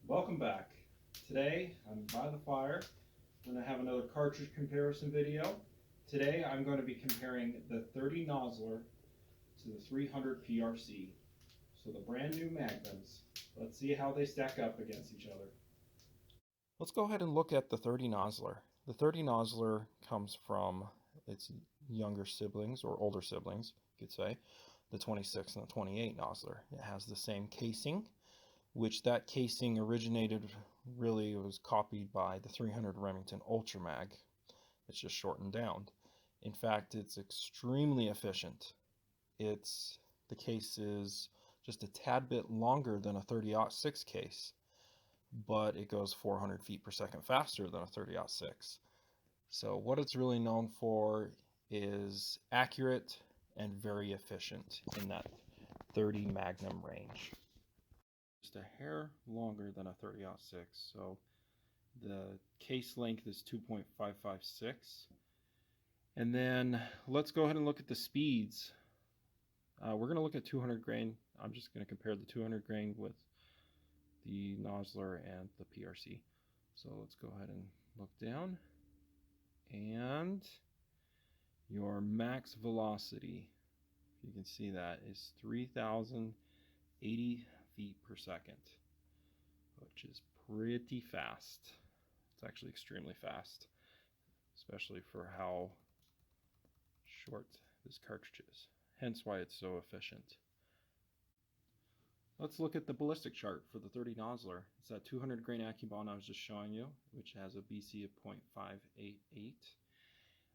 Welcome back. Today I'm by the fire. I'm going to have another cartridge comparison video. Today I'm going to be comparing the 30 Nosler to the 300 PRC. So the brand new magnums. Let's see how they stack up against each other. Let's go ahead and look at the 30 Nosler. The 30 Nosler comes from its younger siblings, or older siblings, you could say, the 26 and the 28 Nosler. It has the same casing, which that casing originated, really was copied by the 300 Remington Ultra Mag. It's just shortened down. In fact, it's extremely efficient. The case is just a tad bit longer than a 30-06 case, but it goes 400 feet per second faster than a 30-06. So what it's really known for is accurate and very efficient in that 30 Magnum range. Just a hair longer than a 30-06, so the case length is 2.556. And then let's go ahead and look at the speeds. We're going to look at 200 grain. I'm just going to compare the 200 grain with the Nosler and the PRC. So let's go ahead and look down. And your max velocity, you can see that, is 3,080 feet per second, which is pretty fast. It's actually extremely fast, especially for how short this cartridge is, hence why it's so efficient. Let's look at the ballistic chart for the 30 Nosler. It's that 200 grain AccuBond I was just showing you, which has a BC of 0.588.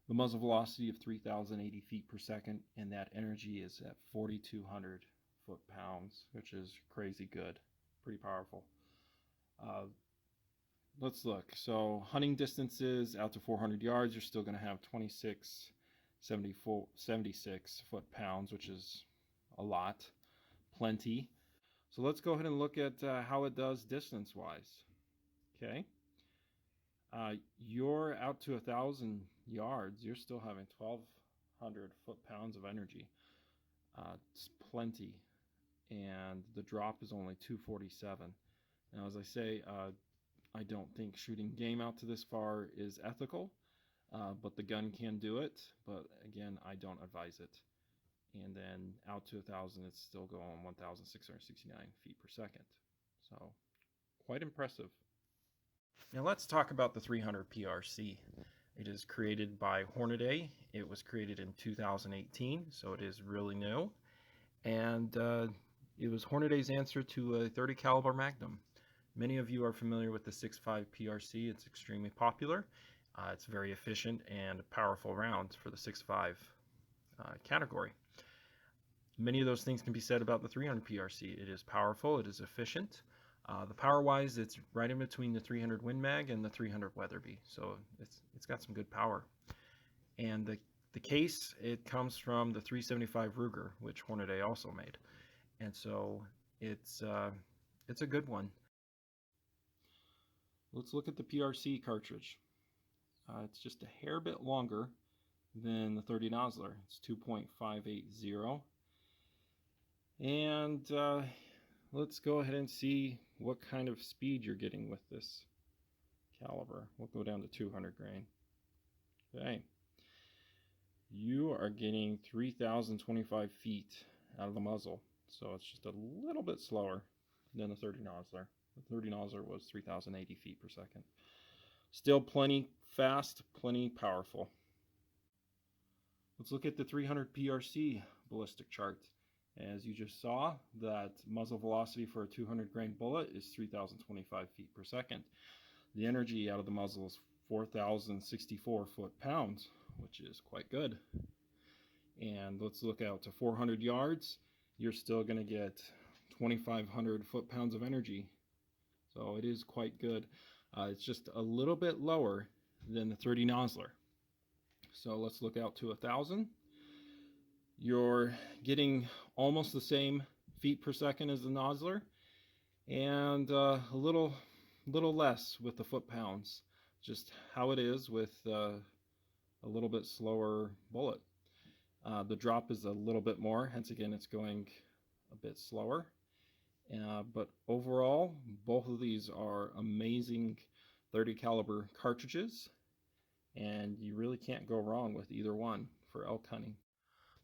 The muzzle velocity of 3,080 feet per second, and that energy is at 4,200 foot-pounds, which is crazy good, pretty powerful. Let's look. So hunting distances out to 400 yards, you're still going to have 76 foot-pounds, which is a lot, plenty. So let's go ahead and look at how it does distance-wise. Okay. You're out to 1,000 yards, you're still having 1,200 foot-pounds of energy. It's plenty. And the drop is only 247. Now, as I say, I don't think shooting game out to this far is ethical, but the gun can do it. But again, I don't advise it. And then out to 1,000, it's still going 1,669 feet per second. So quite impressive. Now let's talk about the 300 PRC. It is created by Hornady. It was created in 2018, so it is really new. And it was Hornady's answer to a 30 caliber Magnum. Many of you are familiar with the 6.5 PRC. It's extremely popular. It's very efficient and a powerful round for the 6.5 category. Many of those things can be said about the 300 PRC. It is powerful, it is efficient. The power-wise, it's right in between the 300 Win Mag and the 300 Weatherby, so it's got some good power. And the case, it comes from the 375 Ruger, which Hornady also made, and so it's a good one. Let's look at the PRC cartridge. It's just a hair bit longer than the 30 Nosler. It's 2.580. And let's go ahead and see what kind of speed you're getting with this caliber. We'll go down to 200 grain. Okay. You are getting 3,025 feet out of the muzzle. So it's just a little bit slower than the 30 Nosler. The 30 Nosler was 3,080 feet per second. Still plenty fast, plenty powerful. Let's look at the 300 PRC ballistic chart. As you just saw, that muzzle velocity for a 200 grain bullet is 3,025 feet per second. The energy out of the muzzle is 4,064 foot-pounds, which is quite good. And let's look out to 400 yards. You're still going to get 2,500 foot-pounds of energy. So it is quite good. It's just a little bit lower than the 30 Nosler. So let's look out to 1,000. You're getting almost the same feet per second as the Nosler, and a little less with the foot-pounds. Just how it is with a little bit slower bullet. The drop is a little bit more, hence again it's going a bit slower. But overall, both of these these are amazing 30 caliber cartridges, and you really can't go wrong with either one for elk hunting.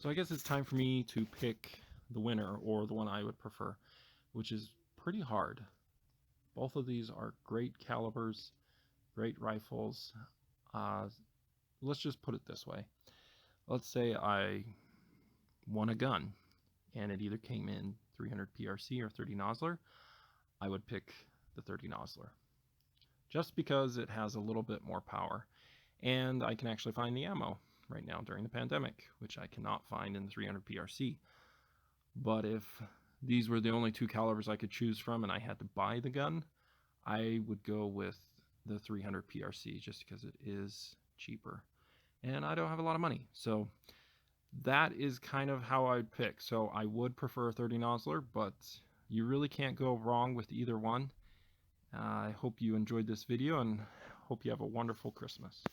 So I guess it's time for me to pick the winner, or the one I would prefer, which is pretty hard. Both of these are great calibers, great rifles. Let's just put it this way. Let's say I won a gun and it either came in 300 PRC or 30 Nosler. I would pick the 30 Nosler just because it has a little bit more power, and I can actually find the ammo right now during the pandemic, which I cannot find in the 300 PRC. But if these were the only two calibers I could choose from and I had to buy the gun, I would go with the 300 PRC just because it is cheaper and I don't have a lot of money. So that is kind of how I'd pick. So I would prefer 30 Nosler, but you really can't go wrong with either one. I hope you enjoyed this video and hope you have a wonderful Christmas.